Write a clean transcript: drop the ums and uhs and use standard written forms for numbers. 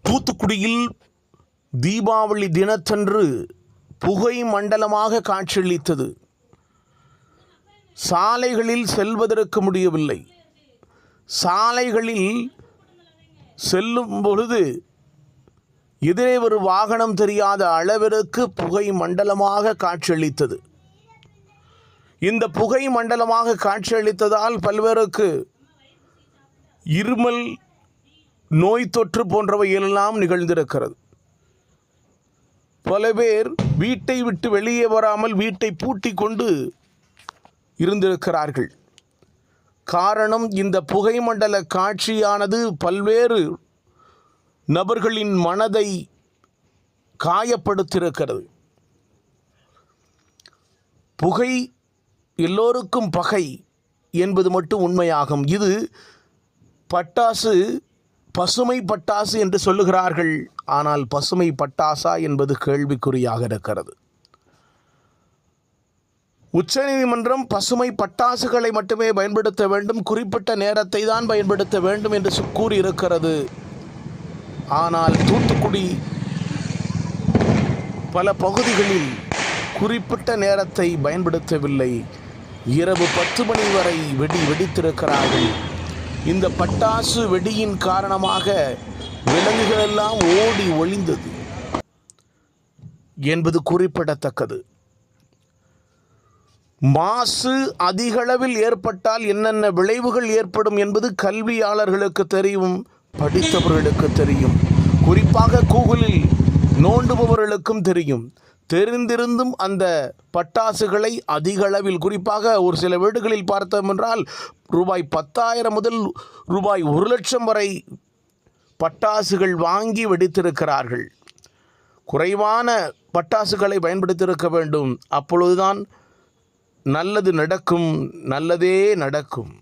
தூத்துக்குடியில் தீபாவளி தினத்தன்று புகை மண்டலமாக காட்சியளித்தது. சாலைகளில் செல்வதற்கு முடியவில்லை. சாலைகளில் செல்லும் பொழுது எதிரே ஒரு வாகனம் தெரியாத அளவிற்கு புகை மண்டலமாக காட்சியளித்தது. இந்த புகை மண்டலமாக காட்சியளித்ததால் பல்வேறுக்கு இருமல், நோய் தொற்று போன்றவை எல்லாம் நிகழ்ந்திருக்கிறது. பல பேர் வீட்டை விட்டு வெளியே வராமல் வீட்டை பூட்டி கொண்டு இருந்திருக்கிறார்கள். காரணம், இந்த புகை மண்டல காட்சியானது பல்வேறு நபர்களின் மனதை காயப்படுத்தியிருக்கிறது. புகை எல்லோருக்கும் பகை என்பது மட்டும் உண்மையாகும். இது பட்டாசு பசுமை பட்டாசு என்று சொல்லுகிறார்கள். ஆனால் பசுமை பட்டாசா என்பது கேள்விக்குறியாக இருக்கிறது. உச்சநீதிமன்றம் பசுமை பட்டாசுகளை மட்டுமே பயன்படுத்த வேண்டும், குறிப்பிட்ட நேரத்தை தான் பயன்படுத்த வேண்டும் என்று கூறியிருக்கிறது. ஆனால் தூத்துக்குடி பல பகுதிகளில் குறிப்பிட்ட நேரத்தை பயன்படுத்தவில்லை. இரவு 10 மணி வரை வெடித்திருக்கிறார்கள். இந்த பட்டாசு வெடியின் காரணமாக விலங்குகளெல்லாம் ஓடி ஒளிந்தது என்பது குறிப்பிடத்தக்கது. மாசு அதிகளவில் ஏற்பட்டால் என்னென்ன விளைவுகள் ஏற்படும் என்பது கல்வியாளர்களுக்கு தெரியும், படித்தவர்களுக்கு தெரியும், குறிப்பாக கூகுளில் நோண்டுபவர்களுக்கும் தெரியும். தெரிந்திருந்தும் அந்த பட்டாசுகளை அதிக அளவில், குறிப்பாக ஒரு சில வீடுகளில் பார்த்தோம் என்றால் ரூபாய் 10,000 முதல் ரூபாய் 1,00,000 வரை பட்டாசுகள் வாங்கி வெடித்திருக்கிறார்கள். குறைவான பட்டாசுகளை பயன்படுத்தியிருக்க வேண்டும். அப்பொழுதுதான் நல்லது நடக்கும், நல்லதே நடக்கும்.